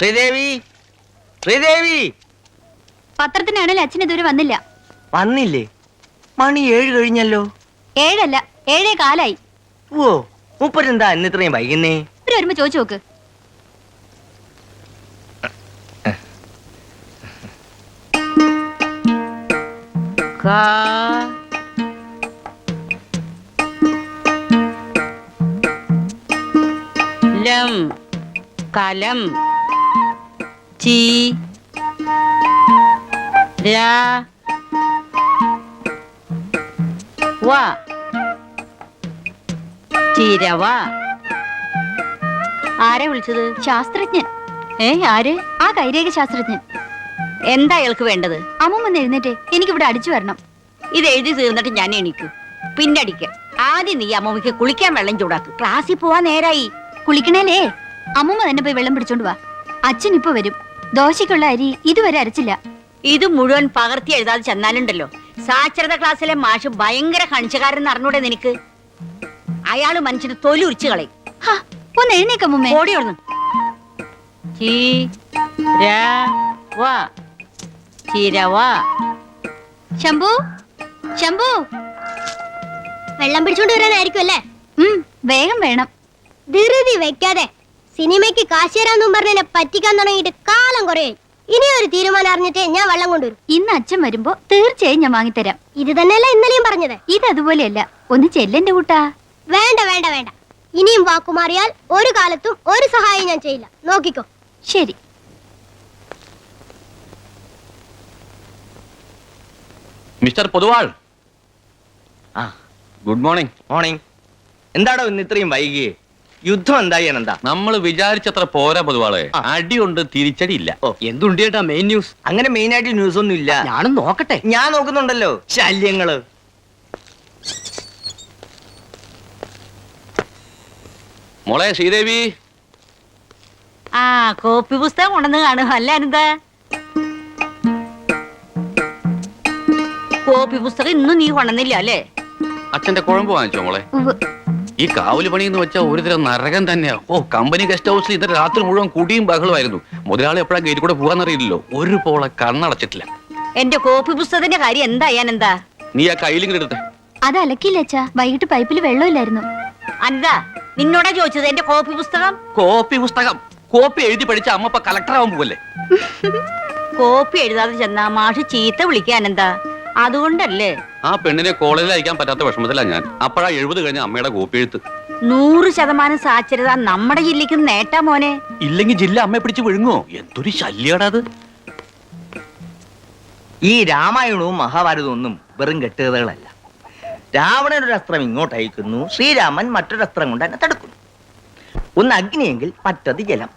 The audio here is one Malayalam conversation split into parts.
ശ്രീദേവി, ശ്രീദേവി. പത്രത്തിനാണെങ്കിൽ അച്ഛൻ ഇതുവരെ വന്നില്ല. വന്നില്ലേ? മണി 7 കഴിഞ്ഞല്ലോ. 7 അല്ല, 7 കാലായി. ഓ, മൂപ്പരെന്താ ഇന്നിത്രയും വൈകുന്നേ? വരുമ്പോ ചോദിച്ചു നോക്ക്. ലം കലം ചീ രാ വ ചീരവ. ആരെ വിളിച്ചത്? ശാസ്ത്രജ്ഞൻ. ആര്? ആ കൈരേഖ ശാസ്ത്രജ്ഞൻ. എന്താ അയാൾക്ക് വേണ്ടത്? അമ്മൂമ്മ എഴുന്നേറ്റേ, എനിക്കിവിടെ അടിച്ചു വരണം. ഇത് എഴുതി തീർന്നിട്ട് ഞാൻ എണീക്കും. പിന്നടിക്ക. ആദ്യം നീ അമ്മൂമ്മയ്ക്ക് കുളിക്കാൻ വെള്ളം ചൂടാക്ക്. ക്ലാസ്സിൽ പോവാൻ നേരായി. കുളിക്കണേലേ, അമ്മൂമ്മ തന്നെ പോയി വെള്ളം പിടിച്ചോണ്ട് വാ. അച്ഛൻ ഇപ്പൊ വരും. ദോശയ്ക്കുള്ള അരി ഇതുവരെ അരച്ചില്ല. ഇത് മുഴുവൻ പകർത്തി എഴുതാതെ ചെന്നാലുണ്ടല്ലോ. സാക്ഷരത ക്ലാസ്സിലെ മാഷ് ഭയങ്കര കണിച്ചക്കാരൻ അറിഞ്ഞൂടെ നിനക്ക്? അയാള് മനുഷ്യന് തൊലി ഉരിച്ചു കളയും. ഒന്ന് എഴുന്നേക്കമ്മൂമ്മേ. ഓടി ഓടുന്നു. ചീരവ. ശംഭു, ശംഭു, വെള്ളം പിടിച്ചോണ്ട് വരാനായിരിക്കും അല്ലേ? വേഗം വേണം. ധൃതി വെക്കാതെ. സിനിമയ്ക്ക് കാശ് തരാന്നും പറഞ്ഞെ പറ്റിക്കാൻ തുടങ്ങിയിട്ട് കാലം കുറയായി. ഇനി ഒരു തീരുമാനം അറിഞ്ഞിട്ടേ ഞാൻ വെള്ളം കൊണ്ടുവരും. ഇന്ന് അച്ഛൻ വരുമ്പോ തീർച്ചയായും ഞാൻ വാങ്ങിത്തരാം. ഇത് തന്നെയല്ല ഇന്നലെയും പറഞ്ഞത്. ഇത് അതുപോലെയല്ല. ഒന്ന് ചെല്ലെന്റെ കൂട്ടാ. വേണ്ട വേണ്ട വേണ്ട. ഇനിയും വാക്കുമാറിയാൽ ഒരു കാലത്തും ഒരു സഹായം ഞാൻ ചെയ്യില്ല. നോക്കിക്കോ. ശരി. മിസ്റ്റർ പൊതുവാൾ. ആ, ഗുഡ് മോർണിംഗ്. മോർണിംഗ്. എന്താടോ ഇന്ന് ഇത്രയും വൈകിയേ? യുദ്ധം എന്തായി? എന്താ നമ്മൾ വിചാരിച്ചത്ര പോരാ പൊതുവാളെ. അടിയുണ്ട്, തിരിച്ചടിയില്ല. എന്തുണ്ടേട്ടാ മെയിൻ ന്യൂസ്? അങ്ങനെ മെയിൻ ആയിട്ട് ന്യൂസ് ഒന്നും ഇല്ല. ഞാനും നോക്കട്ടെ. ഞാൻ നോക്കുന്നുണ്ടല്ലോ. ശല്യങ്ങള്. മോളെ ശ്രീദേവി. ആ, കോപ്പി പുസ്തകം കൊണ്ടെന്ന് കാണും. അല്ല എന്താ കോപ്പി പുസ്തകം ഇന്നും നീ കൊണ്ടുവന്നില്ല അല്ലേ? അച്ഛന്റെ കുഴമ്പ് വാങ്ങിച്ചോ മോളെ? ഈ കാവല് പണി എന്ന് വെച്ചാൽ ഒരു തരം നരകം തന്നെയാ. കമ്പനി ഗസ്റ്റ് ഹൗസിൽ ഇന്നലെ രാത്രി മുഴുവൻ കുടിയും ബഹളമായിരുന്നു. മുതലാളി എപ്പോഴാ ഗേറ്റ് കൂടെ പോകാന്നറിയില്ലല്ലോ. ഒരു പോളെ കണ്ണടച്ചിട്ടില്ല. എന്റെ കോപ്പി പുസ്തകത്തിന്റെ കാര്യം എന്താ? നീ ആ കയ്യിലിങ്ങനെ എടുത്തേ. അത് അലക്കില്ല അച്ഛാ. വൈകിട്ട് പൈപ്പിൽ വെള്ളമില്ലായിരുന്നു. അതാ നിന്നോടാ ചോദിച്ചത് എന്റെ കോപ്പി പുസ്തകം. കോപ്പി പുസ്തകം കോപ്പി എഴുതി പഠിച്ച അമ്മ ഇപ്പൊ കളക്ടർ ആവാൻ പോവല്ലേ? കോപ്പി എഴുതാതെ ചെന്നാ മാഷ് ചീത്ത വിളിക്കാനെന്താ? അതുകൊണ്ടല്ലേ. ആ പെണ്ണിനെ കോളേജിൽ അയക്കാൻ പറ്റാത്ത വിഷമത്തിലാ ഞാൻ. അപ്പോഴാ 70 കഴിഞ്ഞ അമ്മയുടെ കോപ്പി എഴുത്ത്. 100% സാക്ഷരത നമ്മുടെ ജില്ലക്ക് നേട്ടാ മോനെ. ഇല്ലെങ്കിൽ ജില്ല അമ്മയെ പിടിച്ച് വിഴുങ്ങോ? എന്തൊരു ശല്യാടാ അത്. ഈ രാമായണവും മഹാഭാരതവും ഒന്നും വെറും കെട്ടുകഥകളല്ല. രാവണൻ ഒരു അസ്ത്രം ഇങ്ങോട്ട് അയക്കുന്നു, ശ്രീരാമൻ മറ്റൊരു അസ്ത്രം കൊണ്ട് തന്നെ തടുക്കുന്നു. ഒന്ന് അഗ്നിയെങ്കിൽ മറ്റത് ജലം.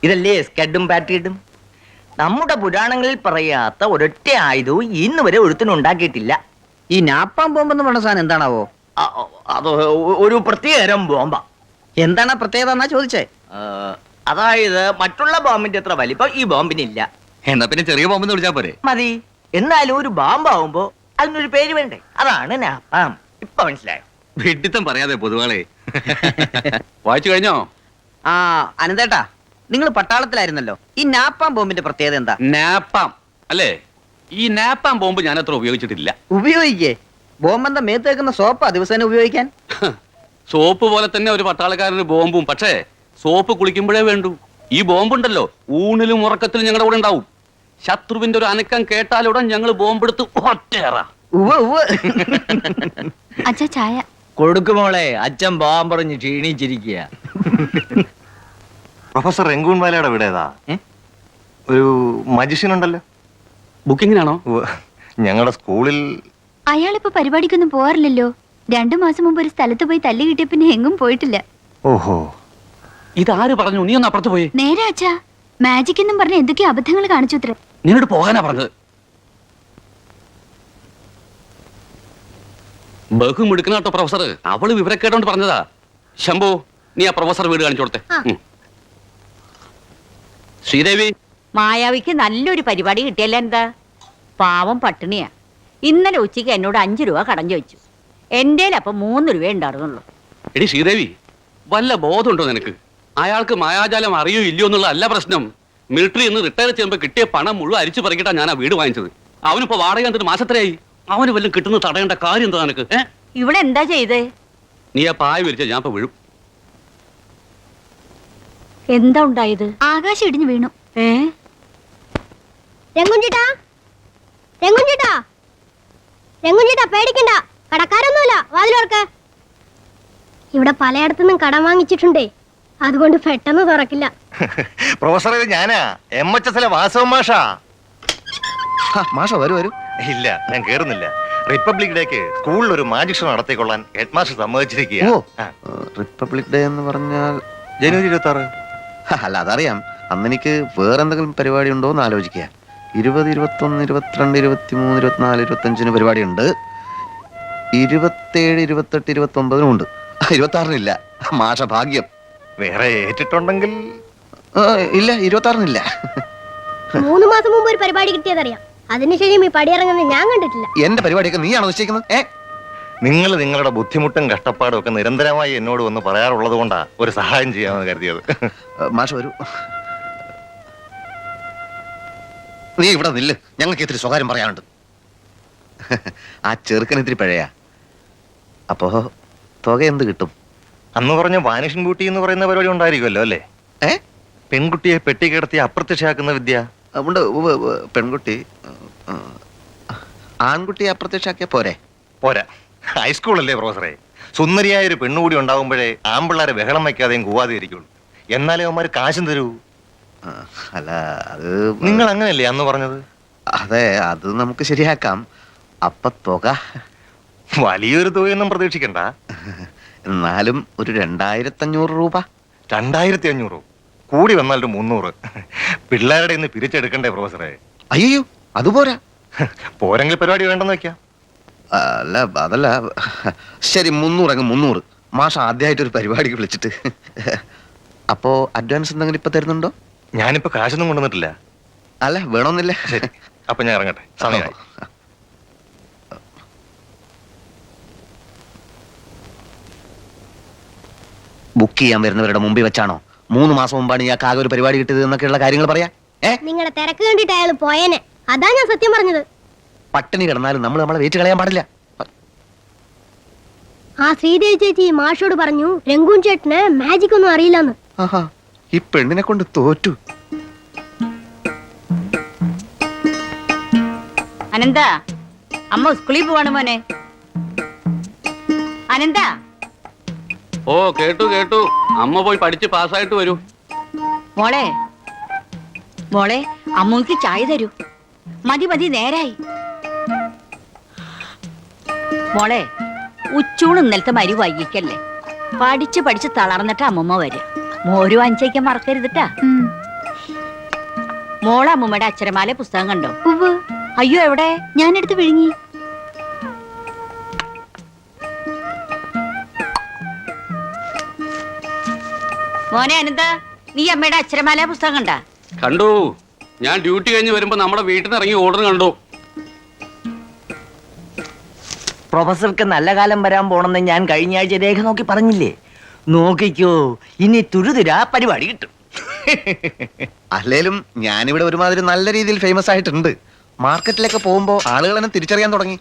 ഇതല്ലേ സ്കഡും പാറ്റിയിടും. നമ്മുടെ പുരാണങ്ങളിൽ പറയാത്ത ഒരൊറ്റ ആയുധവും ഇന്ന് വരെ ഒരുത്തിനുണ്ടാക്കിയിട്ടില്ല. ഈ നാപ്പാൻ ബോംബെന്ന് പറഞ്ഞ സാധനം എന്താണാവോ? അത് ഒരു പ്രത്യേകതരം ബോംബാ. എന്താണ് പ്രത്യേകത എന്നാ ചോദിച്ചേ? അതായത് മറ്റുള്ള ബോംബിന്റെ അത്ര വലിപ്പം ഈ ബോംബിനില്ല. എന്നാ പിന്നെ ചെറിയ ബോംബെന്ന് വിളിച്ചാ പോരെ? മതി. എന്നാലും ഒരു ബോംബാവുമ്പോ അതിനൊരു പേര് വേണ്ടേ? അതാണ് നാപ്പാം. ഇപ്പൊ മനസ്സിലായോ? വെട്ടിത്തം പറയാതെ പൊതുവാളെ. വായിച്ചു കഴിഞ്ഞോ? ആ അനന്തേട്ടാ, നിങ്ങൾ പട്ടാളത്തിലായിരുന്നല്ലോ. ഈ നാപ്പാൻ ബോംബിന്റെ പ്രത്യേകത എന്താ? നാപ്പാം അല്ലേ? ഈ നാപ്പാം ബോംബ് ഞാൻ അത്ര ഉപയോഗിച്ചിട്ടില്ല. ഉപയോഗിക്കേ? ബോംബെന്താ മേത്ത് വെക്കുന്ന സോപ്പാ ദിവസേന ഉപയോഗിക്കാൻ? സോപ്പ് പോലെ തന്നെ ഒരു പട്ടാളക്കാരന് ബോംബും. പക്ഷേ സോപ്പ് കുളിക്കുമ്പോഴേ വേണ്ടൂ. ഈ ബോംബുണ്ടല്ലോ ഊണിലും ഉറക്കത്തിലും ഞങ്ങളുടെ കൂടെ ഉണ്ടാവും. ശത്രുവിന്റെ ഒരു അനക്കം കേട്ടാലുടൻ ഞങ്ങൾ ബോംബെടുത്ത് ഒറ്റേറാ. അച്ഛാ ചായ കൊടുക്കുമോളെ. അച്ഛൻ ബോംബ് പറഞ്ഞ് ക്ഷീണിച്ചിരിക്കുക. പ്രൊഫസർ രംഗൂൺവാലയുടെ വീട് ഏതാ? ഒരു മജിഷ്യൻ ഉണ്ടല്ലോ. ബുക്കിങ്ങിനാണോ? ഞങ്ങളുടെ സ്കൂളിൽ. അയാളിപ്പോ പരിപാടിക്കൊന്നും പോവാറില്ലല്ലോ. 2 മാസം മുമ്പ് ഒരു സ്ഥലത്ത് പോയി തല്ലി കിട്ടിയ പിന്നെ എങ്ങും പോയിട്ടില്ല. ഓഹോ, ഇതാര് പറഞ്ഞു? നീ ഒന്ന് അപ്പുറത്ത് പോയി. നേരെ അച്ഛാ. മാജിക് എന്നും പറഞ്ഞ എന്തൊക്കെയോ അബദ്ധങ്ങൾ കാണിച്ചു അത്ര. നിന്നോട് പോകാനാ പറഞ്ഞത്. ബഹുമിടുക്കണ കേട്ടോ പ്രൊഫസർ. അവള് വിവരക്കേട്ടോണ്ട് പറഞ്ഞതാ. ശംഭു, നീ ആ പ്രൊഫസർ വീട് കാണിച്ചു കൊടുത്തേ. ശ്രീദേവി. മായാവിക്ക് നല്ലൊരു പരിപാടി കിട്ടിയല്ല എന്താ? പാവം പട്ടിണിയാ. ഇന്നലെ ഉച്ചയ്ക്ക് എന്നോട് 5 രൂപ കടം ചോദിച്ചു. എന്റെ അപ്പൊ 3 രൂപ ഉണ്ടായിരുന്നുള്ളൂ. എടി ശ്രീദേവി, വല്ല ബോധമുണ്ടോ നിനക്ക്? അയാൾക്ക് മായാജാലം അറിയോ ഇല്ലയോ എന്നുള്ള അല്ല പ്രശ്നം. മിലിറ്ററി നിന്ന് റിട്ടയർ ചെയ്യുമ്പോൾ കിട്ടിയ പണം മുഴുവൻ അരിച്ചു പറിക്കിട്ടാ ഞാൻ ആ വീട് വാങ്ങിച്ചത്. അവനിപ്പോ വാടക എന്നിട്ട് മാസത്രയായി. അവന് വല്ലതും കിട്ടുന്ന തടയേണ്ട കാര്യം എന്താ നിനക്ക്? ഇവിടെ എന്താ ചെയ്തേ? നീ ആ പായ വിരിച്ച ഞാൻ ഇപ്പൊ വീഴും. എന്താ ഉണ്ടായത്? ആകാശം ഇടിഞ്ഞു വീണു. രംഗുഞ്ചേട്ടാ, രംഗുഞ്ചേട്ടാ, രംഗുഞ്ചേട്ടാ, പേടിക്കണ്ട, കടക്കാരൊന്നുമില്ല, വാതിലോർക്ക്. ഇവിടെ പലയിടത്തുനിന്നും കടം വാങ്ങിച്ചിട്ടുണ്ടേ, അതുകൊണ്ട് പെട്ടെന്ന് തുറക്കില്ല. പ്രൊഫസർ, ഇത് ഞാനാ, MHS വാസവൻ മാഷാ. മാഷ വരൂ. ഇല്ല, ഞാൻ കേറുന്നില്ല. റിപ്പബ്ലിക് ഡേക്ക് സ്കൂളിൽ ഒരു മാജിക് ഷോ നടത്തിക്കൊള്ളാൻ ഹെഡ് മാസ്റ്റർ സമ്മതിച്ചിരിക്കുക. റിപ്പബ്ലിക് ഡേ എന്ന് പറഞ്ഞാൽ ജനുവരി 26. അല്ല, അതറിയാം. അന്ന് എനിക്ക് വേറെന്തെങ്കിലും പരിപാടി ഉണ്ടോ എന്ന് ആലോചിക്കുക. 20, 21, 22, 23, 24, 25 പരിപാടിയുണ്ട്. 27, 28, 29 ഉണ്ട്. 26-നില്ല. മാഷ ഭാഗ്യം. വേറെ ഏറ്റിട്ടുണ്ടെങ്കിൽ ഇല്ല, 26-നില്ല. 3 മാസം മുമ്പ് ഒരു പരിപാടി കിട്ടിയതറിയാം. അതിനുശേഷം ഈ പടിയിറങ്ങുന്നത് ഞാൻ കണ്ടിട്ടില്ല. എന്റെ പരിപാടിയൊക്കെ നീയാണോ നിശ്ചയിക്കുന്നത്? നിങ്ങൾ നിങ്ങളുടെ ബുദ്ധിമുട്ടും കഷ്ടപ്പാടും ഒക്കെ നിരന്തരമായി എന്നോട് വന്ന് പറയാറുള്ളത് കൊണ്ടാ ഒരു സഹായം ചെയ്യാമെന്ന് കരുതിയത്. മാഷ വരൂ. നീ ഇവിടെ നില്ല്, ഞങ്ങൾക്ക് ഇത്തിരി സ്വകാര്യം പറയാനുണ്ട്. ആ ചെറുക്കൻ ഇത്തിരി പഴയാ. അപ്പോ തുക എന്ത് കിട്ടും? അന്ന് പറഞ്ഞ വാനിഷൻ ബ്യൂട്ടി എന്ന് പറയുന്ന പരിപാടി ഉണ്ടായിരിക്കുമല്ലോ അല്ലേ? പെൺകുട്ടിയെ പെട്ടി കിടത്തി അപ്രത്യക്ഷയാക്കുന്ന വിദ്യ. ഉണ്ട്. പെൺകുട്ടി ആൺകുട്ടിയെ അപ്രത്യക്ഷാക്കിയ പോരെ? പോരാ, ഹൈസ്കൂളല്ലേ പ്രൊഫസറെ. സുന്ദരിയായ ഒരു പെണ്ണുകൂടി ഉണ്ടാവുമ്പോഴേ ആമ്പിള്ളാരെ ബഹളം വയ്ക്കാതെയും കൂവാതെ ഇരിക്കുള്ളൂ. എന്നാലേ അവന്മാര് കാശും തരൂ. അല്ല, അത് നിങ്ങൾ അങ്ങനല്ലേ അന്ന് പറഞ്ഞത്? അതെ, അത് നമുക്ക് ശരിയാക്കാം. അപ്പൊ തുക വലിയൊരു തുകയൊന്നും പ്രതീക്ഷിക്കണ്ട. എന്നാലും ഒരു 2500 രൂപ. 2500 കൂടി വന്നാൽ ഒരു 300. പിള്ളേരുടെ ഇന്ന് പിരിച്ചെടുക്കണ്ടേ പ്രൊഫസറെ? അയ്യോ, അതുപോരാ. പോരെങ്കിൽ പരിപാടി വേണ്ടെന്ന് വെക്കാം. അല്ല, അതല്ല. ശരി, 300. മാഷ ആദ്യമായിട്ടൊരു പരിപാടിക്ക് വിളിച്ചിട്ട്. അപ്പോ അഡ്വാൻസ് എന്തെങ്കിലും ഇപ്പൊ തരുന്നുണ്ടോ? ഞാനിപ്പോ കാശൊന്നും കൊണ്ടുവന്നിട്ടില്ല. അല്ല, വേണമെന്നില്ല. ശരി, അപ്പൊ ഞാൻ ഇറങ്ങട്ടെ, സമയമായി. ബുക്ക് ചെയ്യാൻ വരുന്നവരുടെ മുമ്പിൽ വെച്ചാണോ 3 മാസം മുമ്പാണ് ഇയാൾക്ക് ആകെ ഒരു പരിപാടി കിട്ടിയത് എന്നൊക്കെയുള്ള കാര്യങ്ങൾ പറയാ? നിങ്ങളുടെ തിരക്ക് കണ്ടിട്ട് അയാൾ പോയേനെ. അതാ ഞാൻ സത്യം പറഞ്ഞത്. പട്ടിണി കിടന്നാലും നമ്മൾ നമ്മളെ വെയിറ്റ് കളയാൻ പാടില്ല. ആ ശ്രീദേവി ചേച്ചി മാഷോട് പറഞ്ഞു രംഗൂൻ ചേട്ടന് മാജിക് ഒന്നും അറിയില്ലെന്ന്. ആഹാ, ഈ പെണ്ണിനെ കൊണ്ട് തോറ്റു. അനന്ത, അമ്മ സ്കൂളിൽ പോവാണ് മോനെ. അനന്ത. ഓ, കേട്ടു. അമ്മ പോയി പഠിച്ച് പാസ്സായിട്ട് വരൂ. മോളെ അമ്മക്ക് ചായ തരൂ. മതി, നേരായി. മോളെ, ഉച്ചൂണ് ഇന്നലത്തെ മരി വൈകിക്കല്ലേ. പഠിച്ച് തളർന്നിട്ട് അമ്മമ്മ വരിക. മോര് വാങ്ങിച്ചേക്കാൻ മറക്കരുതിട്ടാ. മോളെ അമ്മമ്മയുടെ അക്ഷരമാല പുസ്തകം കണ്ടോ? അയ്യോ, എവിടെ? ഞാനെടുത്ത് വിഴുങ്ങി. മോനെ അനന്ത, നീ അമ്മയുടെ അക്ഷരമാല പുസ്തകം കണ്ടാ? കണ്ടു. ഞാൻ ഡ്യൂട്ടി കഴിഞ്ഞ് വരുമ്പോ നമ്മുടെ വീട്ടിൽ നിന്ന് ഇറങ്ങി ഓർഡർ കണ്ടു. പ്രൊഫസർക്ക് നല്ല കാലം വരാൻ പോണെന്ന് ഞാൻ കഴിഞ്ഞ ആഴ്ച രേഖ നോക്കി പറഞ്ഞില്ലേ? നോക്കിക്കോ, ഇനി തുരുതുരാ പരിപാടി കിട്ടും. അല്ലേലും ഞാനിവിടെ ഒരുമാതിരി നല്ല രീതിയിൽ ഫേമസ് ആയിട്ടുണ്ട്. മാർക്കറ്റിലൊക്കെ പോകുമ്പോ ആളുകൾ എന്നെ തിരിച്ചറിയാൻ തുടങ്ങി.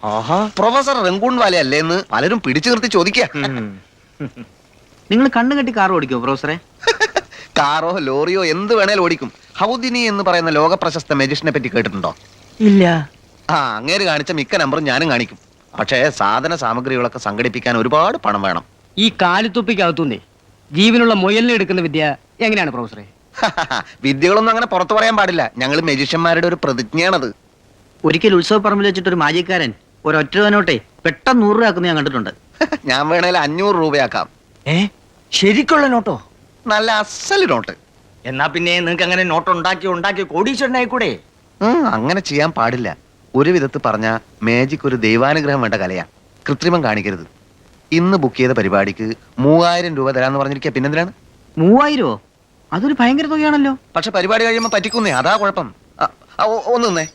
പ്രൊഫസർ റംഗൂൺ വാല അല്ലേ എന്ന് പലരും പിടിച്ചു നിർത്തി ചോദിക്കുക. നിങ്ങൾ കണ്ണു കെട്ടി കാർ ഓടിക്കോ പ്രൊഫസറെ? കാറോ ലോറിയോ എന്ത് വേണേലും ഓടിക്കും. ഹൗദിനി എന്ന് പറയുന്ന ലോക പ്രശസ്ത മെജിഷനെ പറ്റി കേട്ടിട്ടുണ്ടോ? ഇല്ല. അങ്ങേര് കാണിച്ച മിക്ക നമ്പറും ഞാനും കാണിക്കും. പക്ഷേ സാധന സാമഗ്രികളൊക്കെ സംഘടിപ്പിക്കാൻ ഒരുപാട് പണം വേണം. ഈ കാലിത്തൊപ്പിക്കകത്തുനിന്നേ ജീവനുള്ള മുയലിനെ എടുക്കുന്ന വിദ്യ എങ്ങനെയാണ് പ്രൊഫസറെ? വിദ്യകളൊന്നും അങ്ങനെ പുറത്തു പറയാൻ പാടില്ല. ഞങ്ങൾ മെജിഷ്യന്മാരുടെ ഒരു പ്രതിജ്ഞയാണത്. ഒരിക്കൽ ഉത്സവ പറമ്പിൽ വെച്ചിട്ട് ഒരു മാജിക്കാരൻ ഒരൊറ്റ നോട്ടെ പെട്ടെന്ന് 100 രൂപ ആക്കുന്ന ഞാൻ കണ്ടിട്ടുണ്ട്. ഞാൻ വേണേൽ 500 രൂപയാക്കാം. ശരിക്കുള്ള നോട്ടോ? നല്ല അസല് നോട്ട്. എന്നാ പിന്നെ നിങ്ങൾക്ക് അങ്ങനെ നോട്ട് ഉണ്ടാക്കി കോടീശ്വരനായിക്കൂടെ? അങ്ങനെ ചെയ്യാൻ പാടില്ല. ഒരു വിധത്തിൽ പറഞ്ഞ മാജിക് ഒരു ദൈവാനുഗ്രഹം വേണ്ട കലയാ. കൃത്രിമം കാണിക്കരുത്. ഇന്ന് ബുക്ക് ചെയ്ത പരിപാടിക്ക് 3000 രൂപ തരാന്ന് പറഞ്ഞിരിക്കുക. പിന്നെന്തിനാണ്? 3000? അതൊരു ഭയങ്കര തുകയാണല്ലോ. പക്ഷെ പരിപാടി കഴിയുമ്പോ പറ്റിക്കുന്നേ, അതാ കുഴപ്പം. ഒന്ന് നിന്നേ.